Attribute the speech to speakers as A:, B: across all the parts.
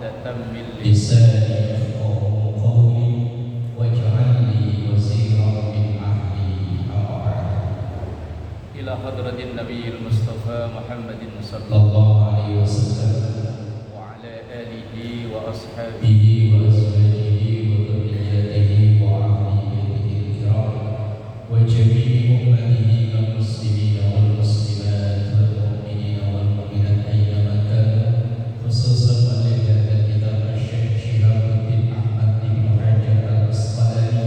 A: عقدة من
B: لساني يفقهوا قولي واجعل لي وزيرا من أهلي. أما بعد.
A: إلى حضرة النبي المصطفى محمد صلى
B: صلى الله عليه وسلم
A: وعلى آله وأصحابه
B: به وأزواجه وذريته وأهل بيته الكرام وجميع أمته والمسلمين والمسلمات والمؤمنين والمؤمنات أينما كانوا، خصوصا ولهذا كتاب الشيخ شهاب الدين أحمد بن حجر العسقلاني،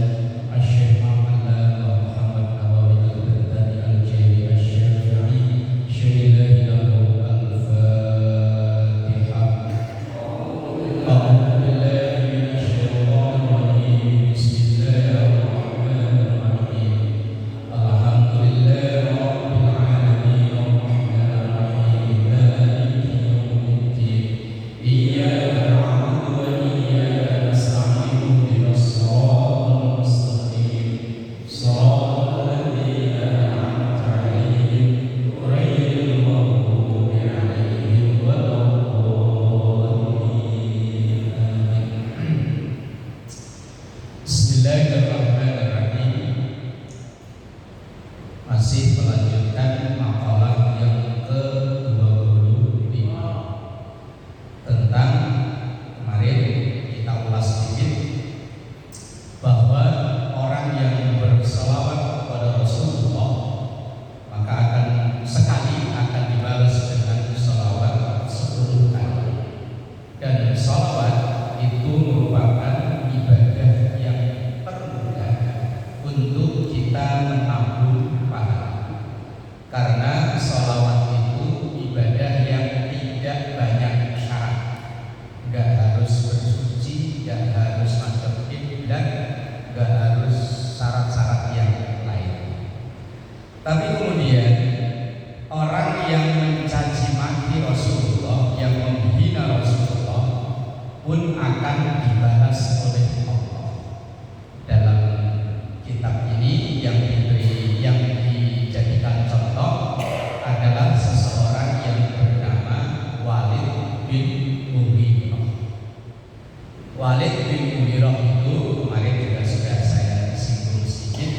B: الشيخ العلامة محمد نواوي البغدادي الجيلي الشافعي، شهد الله له الفاتحة. أعوذ بالله من الشيطان الرجيم. بسم الله الرحمن الرحيم. الحمد لله رب العالمين الرحمن الرحيم مالك يوم الدين إياك نعبد وإياك نستعين اهدنا الصراط المستقيم صراط الذين أنعمت عليهم غير المغضوب عليهم ولا الضالين. آمين. Bismillahirrahmanirrahim. Masih melanjutkan makalah yang ke-25 tentang kemarin kita ulas sedikit bahwa orang yang berselawat kepada Rasulullah maka akan dibalas dengan selawat 10 kali, dan selawat itu merupakan ibadah yang termudah untuk kita menabung pahala, karena sholawat itu ibadah yang tidak banyak syarat, nggak harus bersuci, nggak harus madhab kiblat, nggak harus syarat-syarat yang lain. Tapi kemudian orang yang mencaci maki Rasulullah, yang menghina Rasulullah pun akan dibalas oleh Allah. Dalam kitab ini yang dijadikan contoh adalah seseorang yang bernama Walid bin Mughirah. Walid bin Mughirah itu kemarin juga sudah saya singgung sedikit,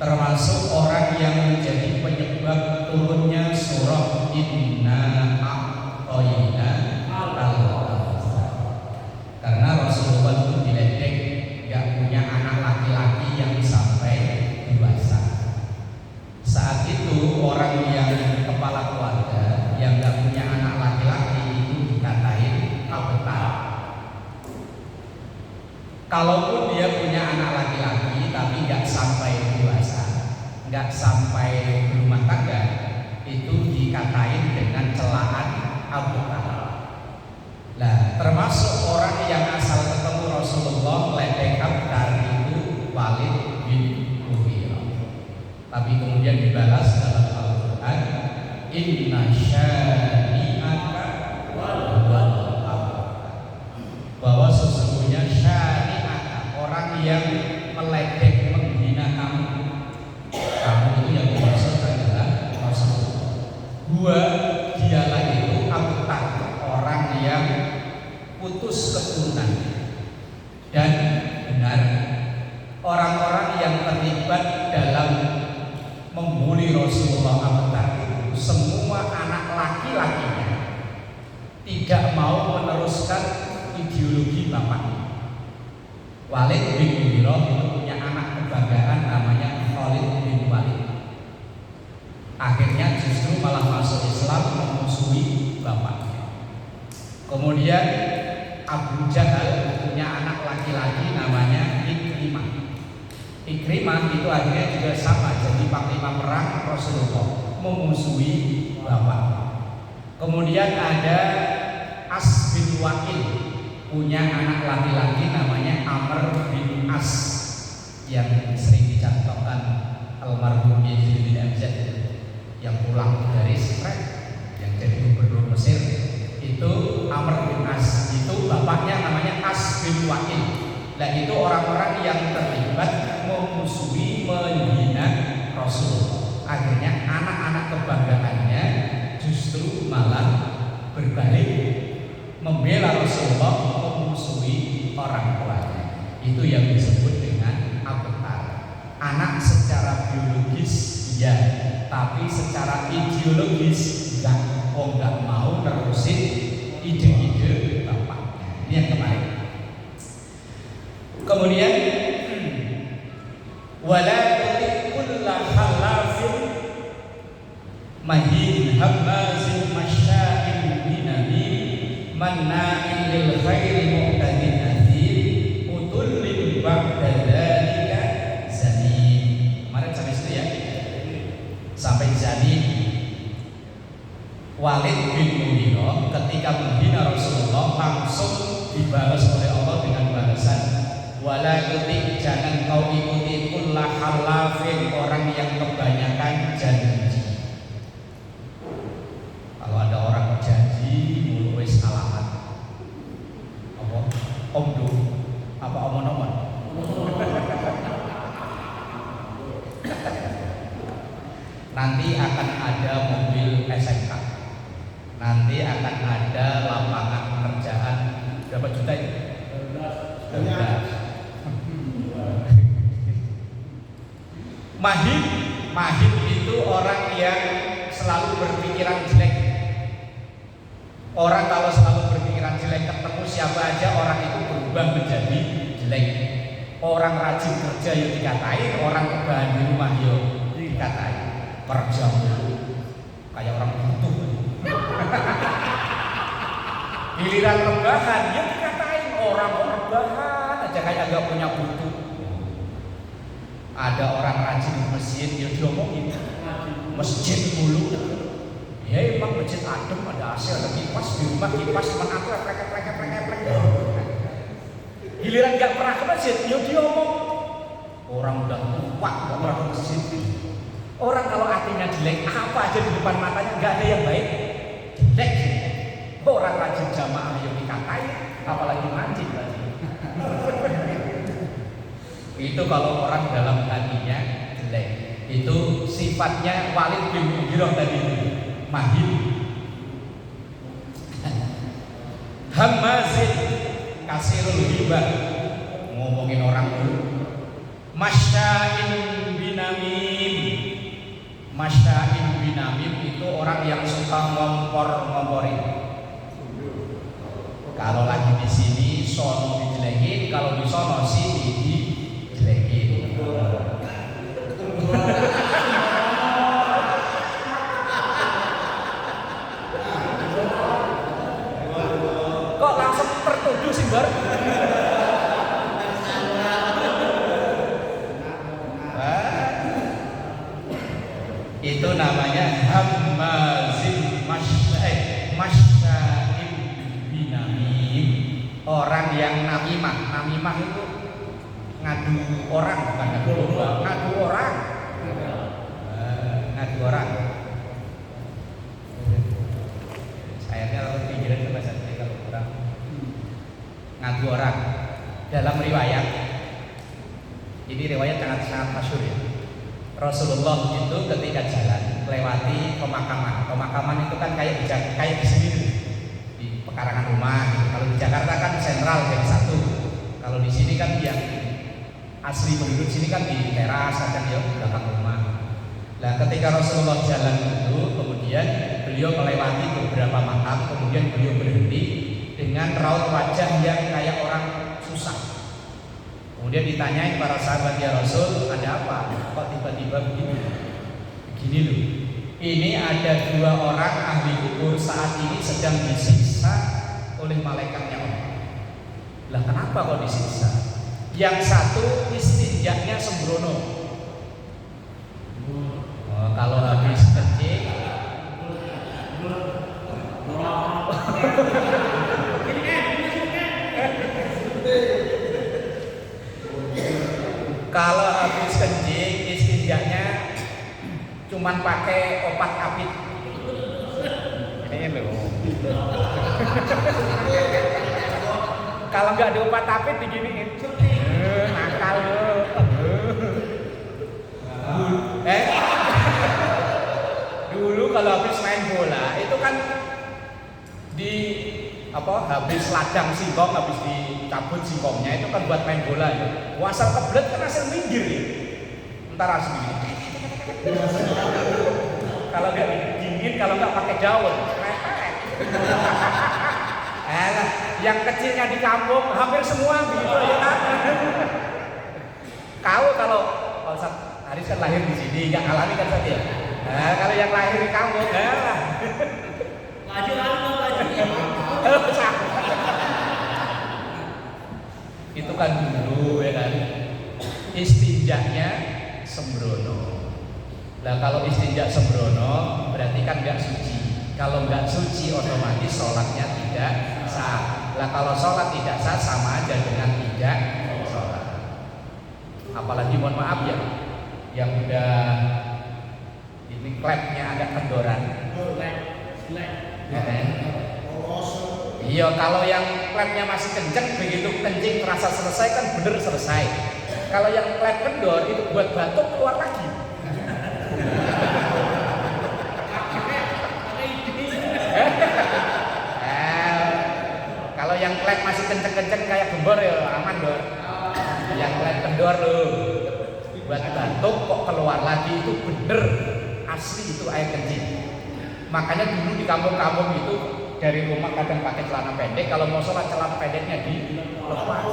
B: termasuk orang yang menjadi penyebab turunnya surah Inna A'toina Al-Kautsar. Karena Rasulullah itu diledek, gak punya anak laki-laki yang sampai dewasa. Saat itu orang yang kepala keluarga yang gak punya anak laki-laki itu dikatain abtar. Kalaupun dia punya anak laki-laki tapi gak sampai dewasa, gak sampai berumah tangga, itu dikatain dengan celaan abtar. Nah, termasuk orang yang asal ketemu Rasulullah meledek abtar itu Walid bin Mughirah. Tapi kemudian dibalas dalam Al-Quran, Inna syani'aka wal abtar, bahwa sesungguhnya syani'aka, orang yang meledek menghina kamu itu yang dimaksud adalah Rasulullah. Dialah itu abtar, orang yang putus keturunan. Dan benar, orang-orang yang terlibat dalam membuli Rasulullah abtar itu semua anak laki-lakinya tidak mau meneruskan ideologi bapaknya. Walid bin Mughirah itu punya anak kebanggaan namanya Khalid bin Walid. Akhirnya justru malah masuk Islam, memusuhi bapaknya. Kemudian Abu Jahal punya anak laki-laki namanya Ikrimah. Ikrimah itu akhirnya juga sama jadi panglima perang Rasulullah, memusuhi bapaknya. Kemudian ada As bin Wa'il, punya anak laki-laki namanya Amr bin As, yang sering dicontohkan almarhum Yazid bin Abjad yang pulang dari Sifrek, yang jadi gubernur Mesir. Itu Amr bin As, itu bapaknya namanya As bin Wa'il. Nah, itu orang-orang yang terlibat memusuhi, menghina Rasulullah. Akhirnya anak-anak kebanggaannya justru malah berbalik membela Rasulullah, memusuhi orang tuanya. Itu yang disebut dengan abtar. Anak secara biologis ya, tapi secara ideologis enggak. Oh enggak mau terusin ide-ide bapaknya. Ini yang kemarin. Kemudian wala tu'ikulla halafin mahin hammazin masya'in binamim manna'in lil khairi mu'tadin athir utullin ba'da dhalika zanim. Kemarin sampai situ ya, sampai zanim. Walid bin Mughirah ketika menghina Rasulullah langsung dibalas oleh Allah dengan balasan wala tuti, jangan kau ikuti kullah halafin, orang yang kebanyakan janji. Kalau ada orang janji mulu wis alamat apa omdo apa omon-omon nanti akan ada mobil SMK, nanti akan ada lapangan pekerjaan berapa juta itu? 12. Mahim itu orang yang selalu berpikiran jelek. Orang kalau selalu berpikiran jelek, ketemu siapa aja orang itu berubah menjadi jelek. Orang rajin kerja ya dikatain, orang rebahan di rumah ya dikatain. Kerja dulu kayak orang butuh. Giliran rebahan ya dikatain, orang rebahan aja kayak agak punya butuh. Ada orang rajin di masjid ya diomongin masjid mulu. Ya emang masjid adem, ada AC, ada kipas di rumah, kipas cuma aku plek. Giliran gak pernah ke masjid ya diomong orang udah tua gak pernah ke masjid. Orang kalau hatinya jelek apa aja di depan matanya gak ada yang baik, jelek. Orang rajin jamaah yang dikatain, apalagi mancing lagi. Itu kalau orang dalam hatinya jelek. Itu sifatnya Walid bin Mughirah tadi, mahim. Hammazin kasirul hibah, ngomongin orang dulu. Masya'in binamim. Masya'in binamim itu orang yang suka ngompor-ngomporin. Kalau lagi di sini sono dijelekin, kalau di sono sini dijelekin. Kok langsung tertuduh sih, Bar? Itu namanya hammazin masya'in binamim. Orang yang namimah. Namimah itu ngadu orang, bukan ngadu domba, ngadu orang. Ngadu orang. Sayangnya kalau pikiran itu bahasa saya kalau kurang. Ngadu orang. Dalam riwayat, ini riwayat sangat masyhur ya. Rasulullah itu ketika jalan melewati pemakaman. Pemakaman itu kan kayak di sini di pekarangan rumah. Gitu. Kalau di Jakarta kan sentral jadi satu. Kalau di sini kan yang asli penduduk sini kan di teras, ada di belakang rumah. Nah, ketika Rasulullah jalan itu, kemudian beliau melewati beberapa makam, kemudian beliau berhenti dengan raut wajah yang kayak orang susah. Kemudian ditanyain para sahabat, ya Rasul, ada apa? Kok tiba-tiba begini? Begini loh. Ini ada 2 orang ahli kubur saat ini sedang disiksa oleh malaikatnya Allah. Lah kenapa kok disiksa? Yang satu istinjaknya sembrono. Kalau habis kencing kalau habis kencing istinjaknya cuman pakai obat kapit. Ini loh. Kalau nggak ada obat kapit diginiin. Nakal lo. Dulu kalau habis main bola itu kan di habis ladang singkong, habis dicabut singkongnya itu kan buat main bola ya. Asal kebelet kan hasil minggir ya. Entar asli. Kalau nggak dingin, kalau nggak pakai daun, yang kecilnya di kampung hampir semua begitu ya kan. Kau kalau Ustaz Haris kan lahir di sini, nggak alami kan Ustaz ya. Nah, kalau yang lahir di kampung, itu kan dulu ya kan. Istinjaknya sembrono. Nah kalau istinja sembrono berarti kan nggak suci. Kalau nggak suci otomatis sholatnya tidak sah. Nah kalau sholat tidak sah sama aja dengan tidak sholat. Apalagi mohon maaf ya, yang udah ini klepnya ada kendoran. Iya, kalau yang klepnya masih kenceng, begitu kencing terasa selesai kan bener selesai. Kalau yang klep kendor itu buat batuk keluar lagi. Kalau yang klep masih kenceng-kenceng kayak gembor ya aman dor. Yang klep kendor loh, buat batuk kok keluar lagi itu bener asli itu air kencing. Makanya dulu di kampung-kampung itu dari rumah kadang pakai celana pendek, kalau mau sholat celana pendeknya dilepas.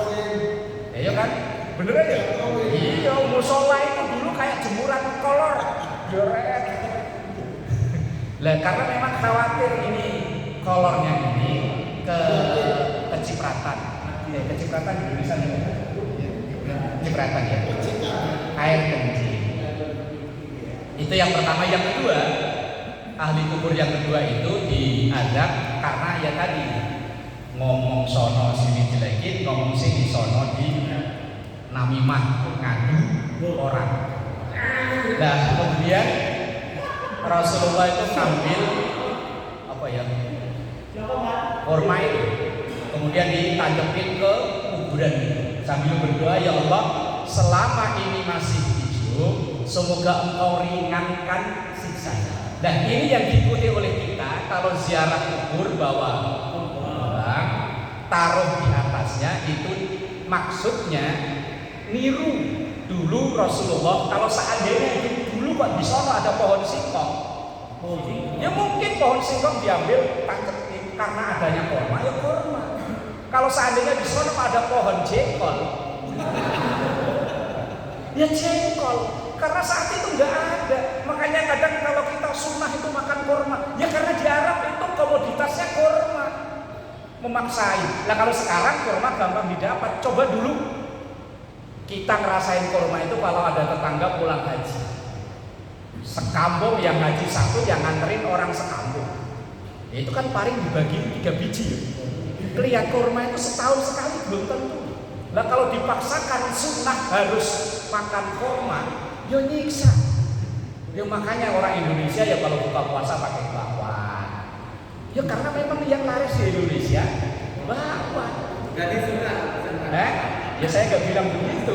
B: Ya kan? Bener aja. Iya, musola itu dulu kayak jemuran kolor. Joret. Lah karena memang khawatir ini kolornya ini kecipratan. Kecipratan di Indonesia nih. Kecipratan ya. Air kencing. Itu yang pertama. Yang kedua, ahli kubur yang kedua itu diadab karena ya tadi ngomong sono sini jelekin, ngomong sini sono di namimah, ngadu orang. Nah kemudian Rasulullah itu ngambil apa ya, kurma itu, kemudian ditancepin ke kuburan sambil berdoa, ya Allah selama ini masih hidup semoga engkau ringankan siksanya. Dan ini yang diikuti oleh kita kalau ziarah kubur bawa orang taruh di atasnya, itu maksudnya niru dulu Rasulullah. Kalau seandainya dulu kok di sana ada pohon singkong, ya mungkin pohon singkong diambil tangkepin karena adanya kurma, ya kurma. Kalau seandainya di sana ada pohon jengkol, ya jengkol. Karena saat itu nggak ada. Makanya kadang kalau kita sunnah itu makan kurma, ya karena di Arab itu komoditasnya kurma, memaksain. Nah kalau sekarang kurma gampang didapat. Coba dulu kita ngerasain kurma itu kalau ada tetangga pulang haji, sekampung yang haji satu yang nganterin orang sekampung, ya itu kan paling dibagi 3 biji ya. Lihat kurma itu setahun sekali belum tentu. Nah kalau dipaksakan sunnah harus makan kurma, yo nyiksa. Ya makanya orang Indonesia ya kalau buka puasa pakai bakwan. Ya karena memang yang laris di Indonesia bakwan.
C: Jadi sunnah.
B: Ya saya nggak bilang begitu.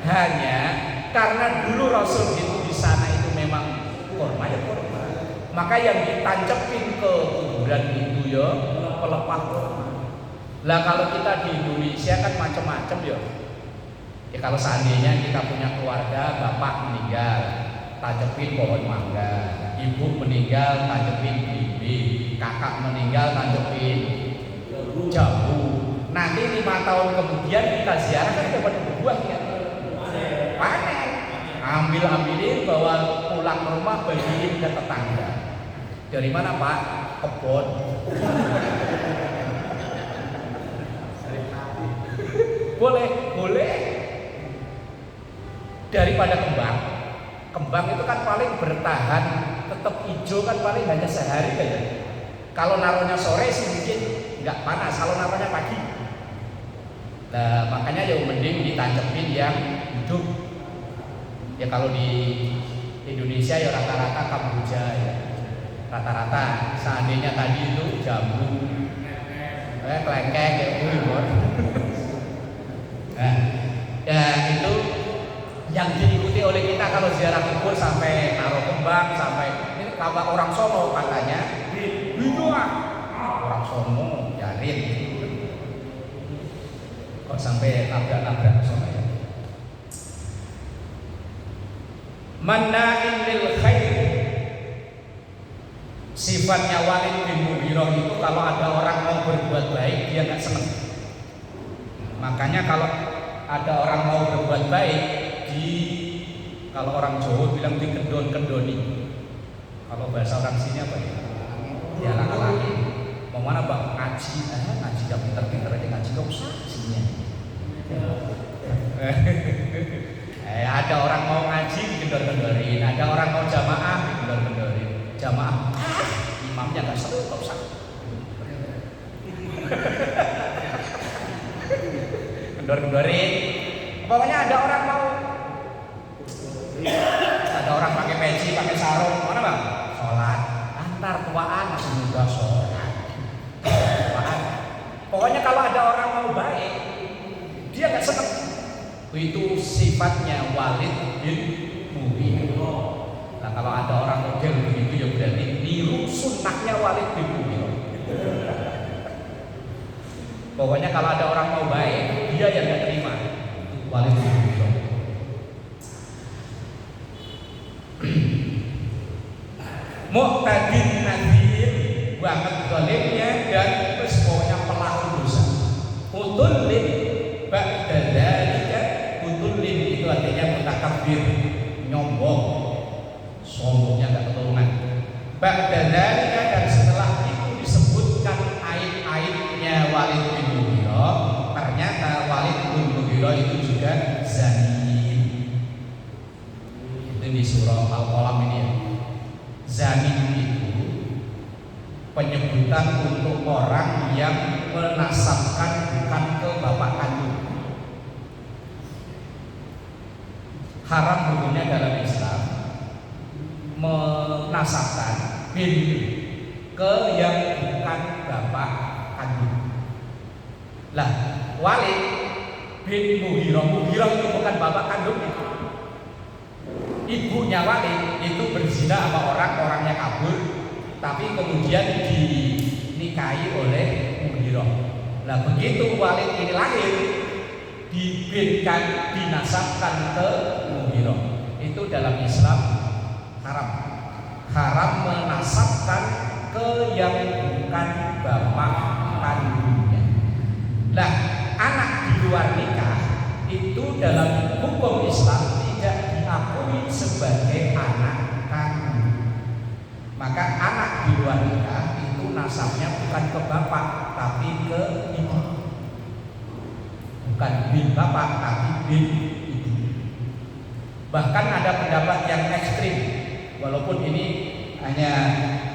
B: Hanya karena dulu Rasul itu di sana itu memang kurma ya kurma. Maka yang ditancepin ke kuburan itu ya pelepah kurma. Lah kalau kita di Indonesia kan macam-macam ya. Ya kalau seandainya kita punya keluarga, bapak meninggal, tancepin pohon mangga, ibu meninggal, tancepin bibit, kakak meninggal, tancepin jambu. Nanti 5 tahun kemudian kita ziarah kan dapat berbuah ya. Panen, ambilin bawa pulang ke rumah, bagiin ke tetangga. Dari mana Pak? Kebon. Boleh. Daripada kembang itu kan paling bertahan, tetap hijau kan paling hanya sehari aja. Kalau naruhnya sore sih mungkin nggak panas, kalau naruhnya pagi. Nah makanya ya mending ditancepin yang hidup. Ya kalau di Indonesia ya rata-rata kamboja ya. Rata-rata seandainya tadi itu jambu, kelengkeng kayak gitu. Nah, ya itu yang diikuti oleh kita kalau ziarah kubur sampai naruh kembang, sampai ini tambah orang sono katanya bid'ah. Orang sono jarin. Kok sampai nabrak-nabrak sono ya? Manna'in lil khair. Sifatnya Walid bin Mughirah itu kalau ada orang mau berbuat baik dia nggak seneng. Makanya kalau ada orang mau berbuat baik kalau orang Jawa bilang dikendon-kendoni. Kalau bahasa orang sini apa ya? Dialang-alangi. Mau mana bang? Ngaji, ngaji gak pinter-pinter aja ngaji gak usah sini. Ada orang mau ngaji dikendor-kendorin, ada orang mau jamaah dikendor-kendorin. Jamaah, imamnya gak seru, gak usah. Kendor-kendorin. Pokoknya ada orang mau, ada orang pakai peci, pakai sarung, mana bang? Sholat. Antar tuaan masih muda sholat. Tuaan. Pokoknya kalau ada orang mau baik, dia nggak seneng. Itu sifatnya Walid bin Mughirah. Nah kalau ada orang model begitu ya berarti niru sunnahnya Walid bin Mughirah. Pokoknya kalau ada orang mau baik, dia yang nggak terima. Walid bin Mughirah. Mu'tadin nadir banget zalimnya dan terus pokoknya pelaku dosa. Utulin ba'da dzalika, utulin itu artinya mutakabbir, nyombong, sombongnya enggak ketulungan. Ba'da dzalika dan setelah itu disebutkan aib-aibnya Walid bin Mughirah, ternyata Walid bin Mughirah itu juga zanim. Itu di surah Al-Qalam ini ya. Zanim itu penyebutan untuk orang yang menasabkan bukan ke bapak kandung. Haram hukumnya dalam Islam menasabkan bin ke yang bukan bapak kandung. Lah, Walid bin Mughirah itu bukan bapak kandungnya. Ibunya Walid itu berzina sama orangnya kabur, tapi kemudian dinikahi oleh Mughirah. Nah begitu Walid ini lahir, dibinkan, dinasabkan ke Mughirah. Itu dalam Islam haram. Haram menasabkan ke yang bukan bapak kandungnya. Nah anak di luar nikah itu dalam hukum Islam tidak diakui sebagai anak kandung. Maka anak di luar nikah itu nasabnya bukan ke bapak tapi ke ibu. Bukan bin bapak tapi bin ibu. Bahkan ada pendapat yang ekstrim, walaupun ini hanya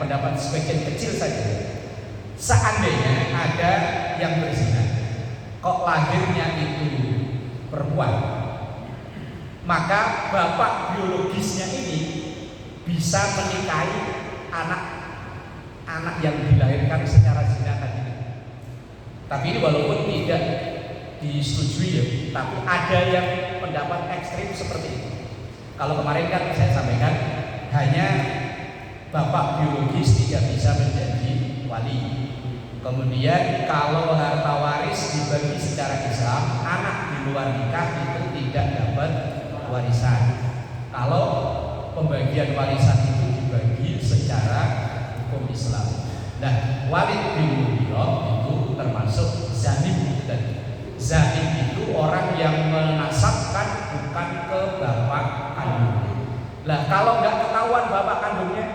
B: pendapat sebagian kecil saja. Seandainya ada yang berzina, kok lahirnya itu perempuan, maka bapak biologisnya ini bisa menikahi anak yang dilahirkan secara zina tadi. Tapi ini walaupun tidak disetujui ya, tapi ada yang pendapat ekstrim seperti itu. Kalau kemarin kan saya sampaikan hanya bapak biologis tidak bisa menjadi wali. Kemudian kalau harta waris dibagi secara Islam, anak di luar nikah itu tidak dapat warisan. Kalau pembagian warisan itu dibagi secara hukum Islam. Nah, Walid bin Mughirah itu termasuk zanim dan zanim itu orang yang menasabkan bukan ke bapak kandungnya. Lah kalau nggak ketahuan bapak kandungnya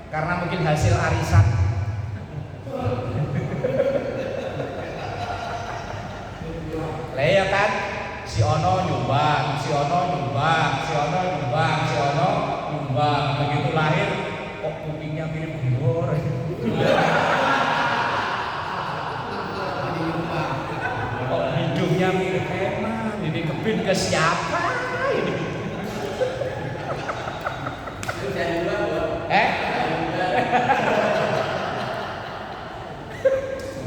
B: karena mungkin hasil arisan, lah ya kan, si ono nyumbang, si ono nyumbang, si ono nyumbang, si ono nyumbang, begitu lahir kok kupingnya mirip bubur. Kok hidungnya mirip eman, ini kebin ke siapa ini?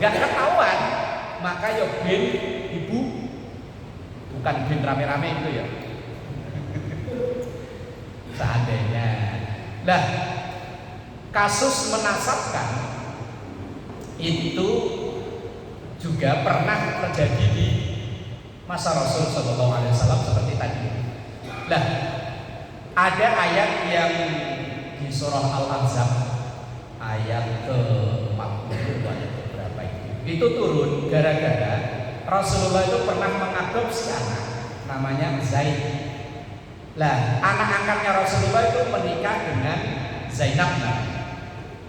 B: Nggak ketahuan, maka ya bin ibu, bukan bin rame-rame itu ya. Seandainya, lah kasus menasabkan itu juga pernah terjadi di masa Rasul Shallallahu Alaihi Wasallam seperti tadi. Lah, ada ayat yang di surah Al-Ahzab ayat ke-40 ayat berapa itu turun gara-gara Rasulullah itu pernah mengadopsi anak namanya Zaid. Lah, anak angkatnya Rasulullah itu menikah dengan Zainab.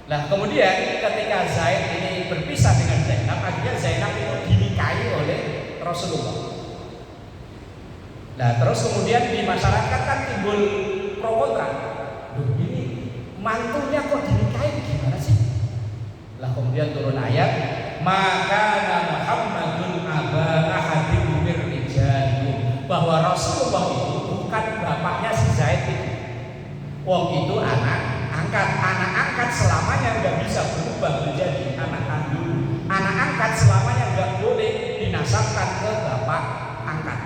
B: Lah, kemudian ketika Zaid ini berpisah dengan Zainab, akhirnya Zainab itu dinikahi oleh Rasulullah. Nah, terus kemudian di masyarakat kan timbul pro kontra. Duh, ini mantunya kok dinikahi, gimana sih? Lah, kemudian turun ayat, maka Muhammadun aba ahadin mir rijalikum, bahwa Rasulullah itu bukan bapaknya si Zaid itu. Wong itu anak angkat selamanya nggak bisa berubah menjadi anak kandung. Anak angkat selamanya nggak boleh dinasabkan ke bapak angkat.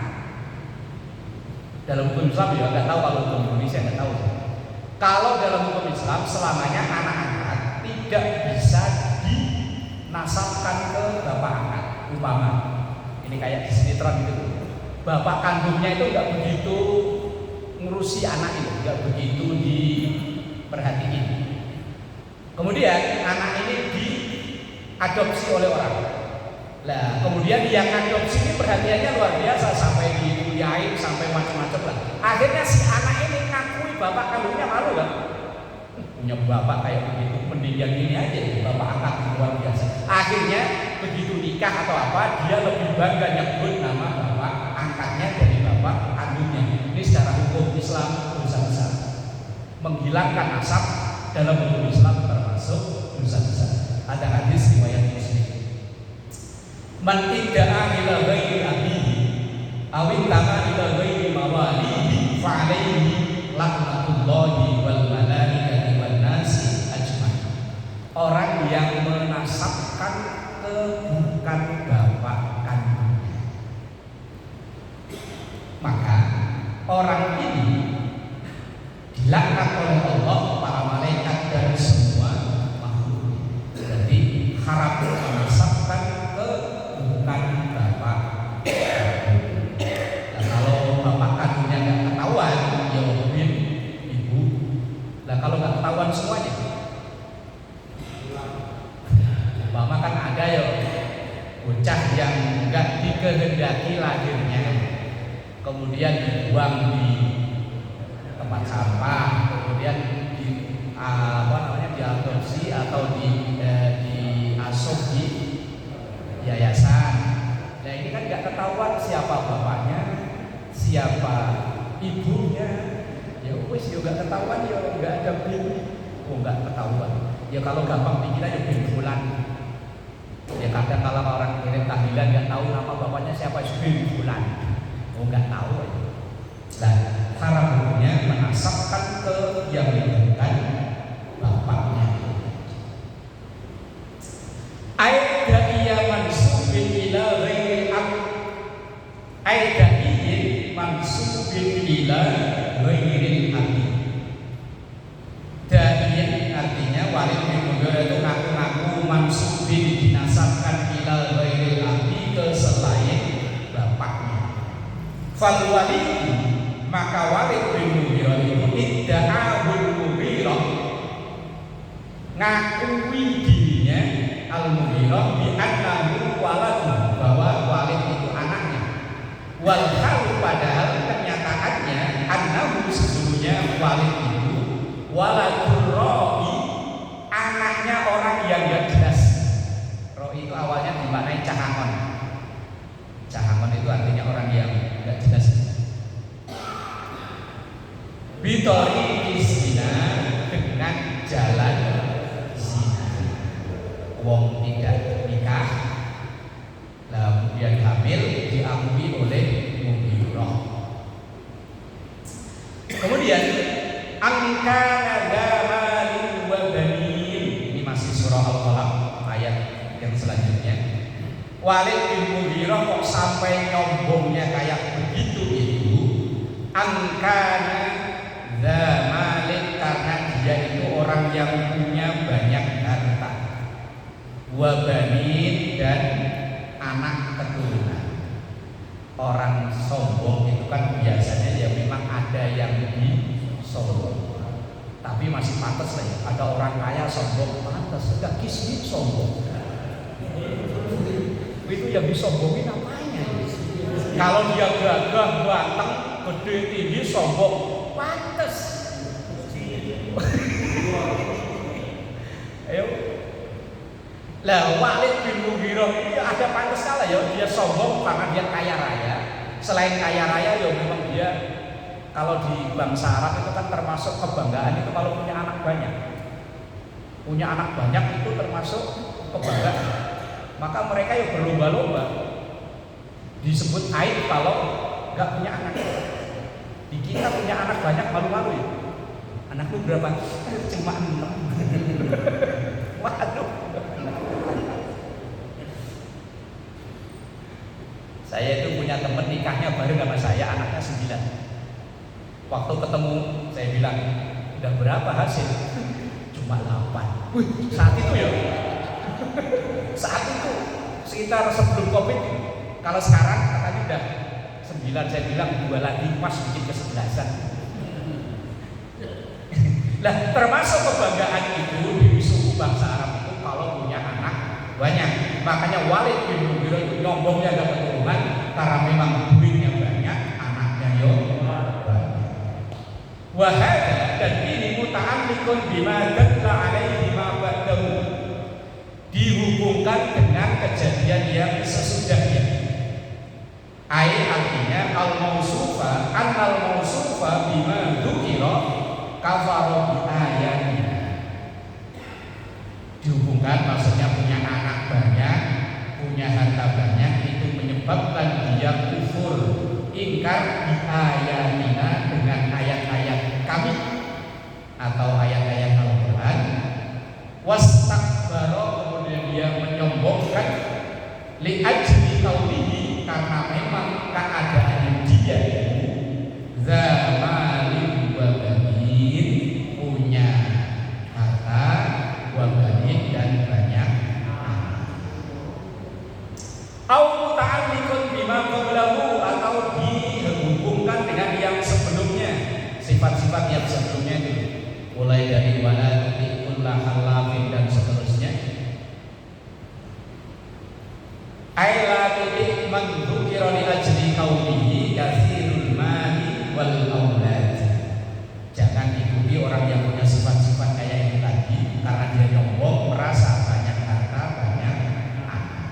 B: Dalam hukum Islam ya nggak tahu, kalau hukum Indonesia nggak tahu. Kalau dalam hukum Islam selamanya anak angkat tidak bisa dinasabkan ke bapak angkat. Umpama ini kayak di sinetron gitu, bapak kandungnya itu nggak begitu ngurusi anak itu, nggak begitu diperhatiin. Kemudian anak ini diadopsi oleh orang. Lah, kemudian yang adopsi ini perhatiannya luar biasa sampai dikuliahin sampai macam-macam lah. Akhirnya si anak ini ngakui bapak kandungnya, malu kan? Punya bapak kayak begitu, mending yang ini aja, bapak angkat luar biasa. Akhirnya begitu nikah atau apa, dia lebih bangga nyebut nama bapak angkatnya dari bapak kandungnya. Ini secara hukum Islam dosa besar. Menghilangkan nasab dalam hukum Islam termasuk dosa besar. Ada hadis riwayat Muslim. Man idda'a ila ghairi abihi aw intama ila ghairi mawalihi fa alaihi laknatullahi wal malaikati wan nasi ajmain. Orang yang menasabkan ke bukan bapak kandungnya, maka orang ini dilaknat oleh Allah, para malaikat dan semua makhluk. Jadi haram menasabkan ke bukan bapak. Nah, kalau bapak kandungnya nggak ketahuan, ya mungkin ibu. Nah, kalau nggak ketahuan semuanya, umpama kan ada ya bocah yang nggak dikehendaki lahirnya, kemudian dibuang di tempat sampah, kemudian diadopsi atau diasuh di yayasan. Nah, ini kan nggak ketahuan siapa bapaknya, siapa ibunya. Ya wis juga ketahuan, ya nggak ada bin. Oh, nggak ketahuan. Ya kalau gampang dikira ya bin bulan. Ya kadang kalau orang kirim tahlilan nggak tahu nama bapaknya siapa, bin bulan. Oh, nggak tahu. Nah, haram hukumnya menasabkan ke yang bukan bapaknya. Aida iya mansubin ila ghairi ab. Aida iya mansubin ila ghairi abi. Daiin artinya walid bin Mughirah itu ngaku-ngaku mansubin dinasabkan ila ghairi abi, ke selain bapaknya. Fal walid, maka Walid bin Mughirah itu idda'ahul Mughirah, ngakui dirinya Al-Mughirah bi annahu waladun, bahwa Walid itu anaknya. Wal hal, padahal kenyataannya annahu, sesungguhnya Walid itu waladur ra'i, anaknya orang yang enggak jelas. Ra'i itu awalnya dimaknai cahangon. Cahangon itu artinya orang yang enggak jelas. Bitori zina, dengan jalan zina. Wong tidak nikah, kemudian hamil, diakui oleh Mughirah. Kemudian angka nagamali wa banin, ini masih surah Al-Qalam ayat yang selanjutnya. Walid bin Mughirah kok sampai nyombongnya kayak begitu itu, angkana Malik, karena dia itu orang yang punya Wabanin dan anak keturunan. Orang sombong itu kan biasanya ya memang ada yang lebih sombong, tapi masih pantas lah ya. Ada orang kaya sombong, pantas. Enggak kismin sombong. Itu yang disombongin apanya? Kalau dia gagah, ganteng, gede, tinggi, sombong, pantas. Ayo. Lah Walid bin Mughirah ini ada pantas kalah ya, dia sombong karena dia kaya raya. Selain kaya raya ya memang dia, kalau di bangsa Arab itu kan termasuk kebanggaan itu kalau punya anak banyak. Punya anak banyak itu termasuk kebanggaan. Maka mereka ya berlomba-lomba. Disebut aib kalau nggak punya anak. Di kita punya anak banyak malu-malu ya. Anakku berapa? Cuma 6. Waduh. Saya itu punya teman nikahnya bareng sama saya, anaknya 9. Waktu ketemu saya bilang, udah berapa hasil? Cuma 8. Wih, saat itu ya. Saat itu sekitar sebelum Covid. Kalau sekarang katanya udah 9, saya bilang 2 lagi pas bikin ke-11. Lah termasuk kebanggaan itu di suku bangsa Arab itu kalau punya anak banyak. Makanya Walid bin Mughirah itu nyombongnya ada keturunan karena memang duitnya banyak, anaknya yo banyak. Wahada, dan ini muta'alliqun bima dalla alaihi ma ba'dahu, dihubungkan dengan kejadian yang sesudahnya. Artinya al-mausufa annal-mausufa bima dzukira kafara bi ayatina. Dihubungkan maksudnya punya anak banyak, punya harta banyak, itu menyebabkan dia kufur, ingkar bi ayatina, dengan ayat-ayat kami atau ayat-ayat Al-Quran. Wastakbara, kemudian dia menyombongkan, li ajli kaulihi, karena memang keadaan dia itu zamalin wa banin, punya harta wa banin dan banyak anak. Au muta'alliqun bima qablahu, atau dihubungkan dengan yang sebelumnya, sifat-sifat yang sebelumnya itu, mulai dari wala tu'ikulla halafin dan seterusnya. Aila tuti man dzukira li ajli qaulihi katsirul mali wal aulad. Jangan ikuti orang yang punya sifat-sifat kayak ini tadi, karena dia nyombong, merasa banyak harta, banyak anak.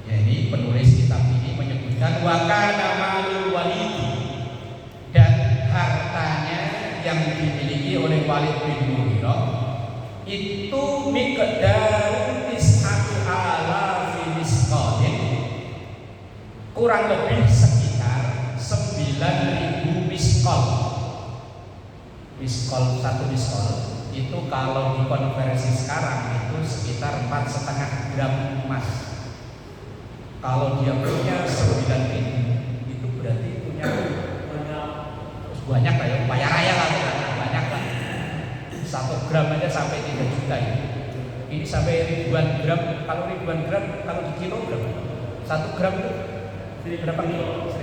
B: Jadi penulis kitab ini menyebutkan wa kana malul walidi, dan hartanya yang dimiliki oleh Walid bin Mughirah itu miqdaru tis'atu alafi misqalin, kurang lebih sekitar 9.000 misqal. Misqal, satu misqal itu kalau dikonversi sekarang itu sekitar 4,5 gram emas. Kalau dia punya 9.000 itu berarti punya banyak lah ya, kaya raya lah, banyak lah. 1 gram aja sampai 3 juta ya. Ini sampai ribuan gram. Kalau ribuan gram, kalau di kilogram 1 gram itu berapa kilo? 1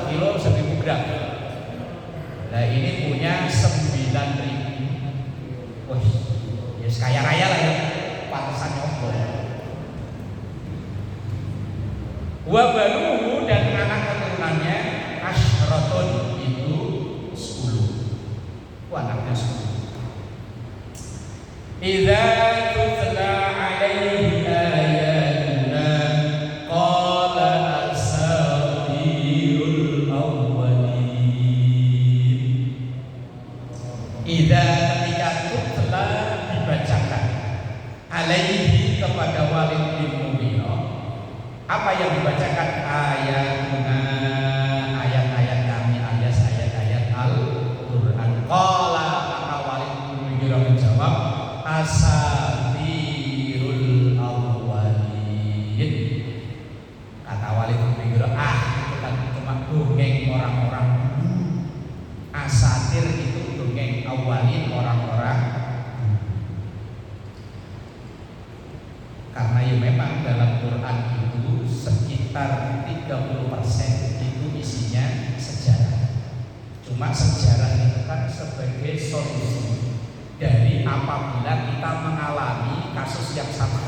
B: kilo 1.000 gram. Nah ini punya 9.000. Wah, ya kaya raya lah ya, pantesan nyombong. Wa banuhu, dan anak keturunannya asyratun, itu 10. Anaknya 10. Idza tutla alaihi ayatuna qala asatirul awwalin. Idza, ketika tutla, dibacakan alaihi, kepada Walid bin Mughirah, apa yang dibacakan? Ayatuna, ayat-ayat kami, alias ayat-ayat Al-Quran. Qala, maka Walid bin Mughirah menjawab, asatirul awwalin. Kata Walid bin Mughirah, itu kan cuma dongeng orang-orang dulu. Asatir itu dongeng awalin, orang-orang. Karena ya memang dalam Quran itu sekitar 30% itu isinya sejarah. Cuma sejarah itu kan sebagai solusi dari apabila kita mengalami kasus yang sama.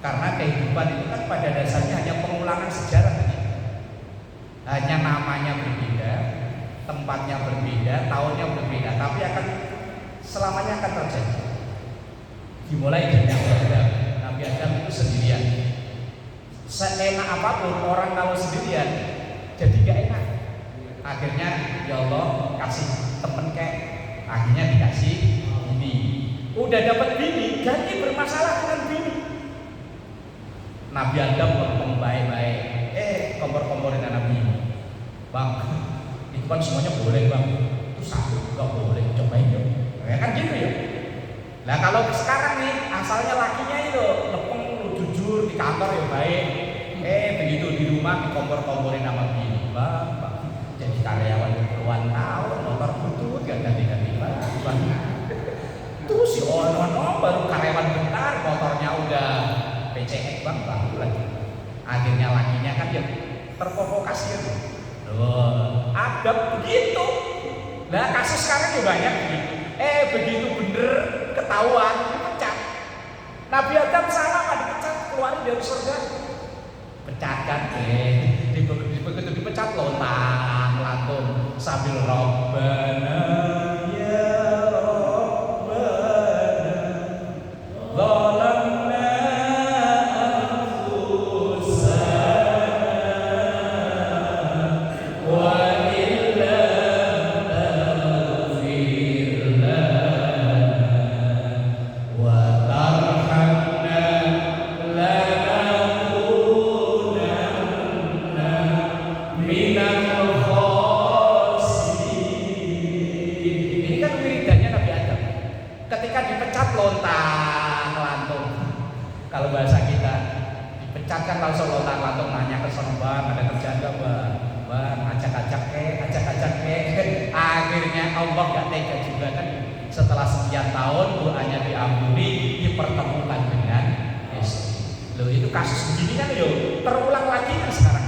B: Karena kehidupan itu kan pada dasarnya hanya pengulangan sejarah, hanya namanya berbeda, tempatnya berbeda, tahunnya berbeda, tapi akan selamanya akan terjadi. Dimulai dari Nabi Adam itu sendirian. Seenak apapun orang kalau sendirian jadi gak enak. Akhirnya ya Allah kasih temen kayak, akhirnya dikasih bini. Udah dapat bini, ganti bermasalah dengan bini. Nabi Adam ngomong baik-baik, kompor-komporin Nabi Bang, itu kan semuanya boleh bang, itu satu gak boleh, cobain yuk. Ya kan gitu ya. Nah kalau sekarang nih asalnya lakinya itu lepeng, lu jujur di kantor ya baik, begitu di rumah dikompor-komporin sama bini, bang, jadi karyawan puluhan tahun, motor butut gak ganti-ganti bang. Terus si ono baru karyawan bentar, motornya udah PCX bang, lagi. Akhirnya lakinya kan ya terprovokasi ya. Loh, ada begitu. Nah kasus sekarang ya banyak begitu. Begitu bener ketahuan dipecat. Nabi Adam salah nggak dipecat, keluarin dari surga. Pecatkan begitu dipecat lontang lantung sambil Rabbana ya Rabbana zalamna anfusana wa illa taghfir lana wa tarhamna lanakunanna minal khasirin. Ini kan wiridannya Nabi Adam. Ketika dipecat lontang lantung. Kalau bahasa kita dipecat kan langsung lontang lantung, nanya ke sono bang, ada kerjaan gak bang? Bang, acak-acak akhirnya Allah gak tega juga kan. Setelah sekian tahun doanya diampuni, dipertemukan dengan istri. Loh itu kasus begini kan yo terulang lagi kan sekarang.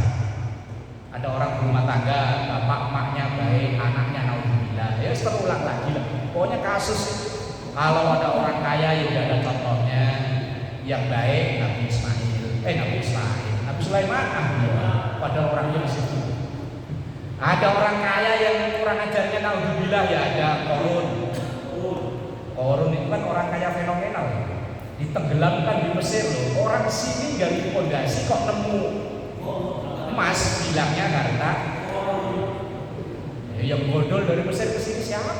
B: Ada orang berumah tangga, bapak emaknya baik, anaknya naudzubillah, ya terulang lagi lah. Pokoknya kasus kalau ada orang kaya yang tidak ada contohnya, yang baik Nabi Sulaiman, pada orangnya di situ. Ada orang kaya yang kurang ajarnya naudzubillah, ya ada Korun itu kan orang kaya fenomenal, ditenggelamkan di Mesir loh. Orang sini gali pondasi kok nemu emas, bilangnya harta. Yang bodol dari Mesir ke sini siapa?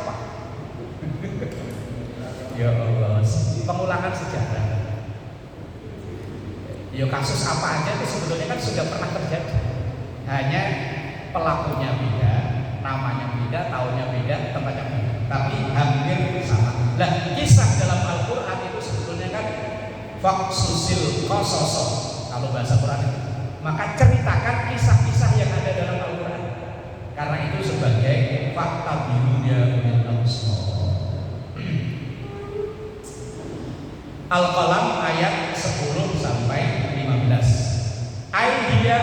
B: Ya Allah, pengulangan sejarah. Ya kasus apa aja itu sebetulnya kan sudah pernah terjadi. Hanya pelakunya beda, namanya beda, tahunnya beda, tempatnya beda, tapi hampir sama. Nah, kisah dalam Al-Quran itu sebetulnya kan faksusil kososo kalau bahasa Quran itu. Maka ceritakan kisah-kisah yang ada dalam Al-Quran. Karena itu sebagai fakta biru ya Al-Qalam ayat 10 sampai 15. Aidiya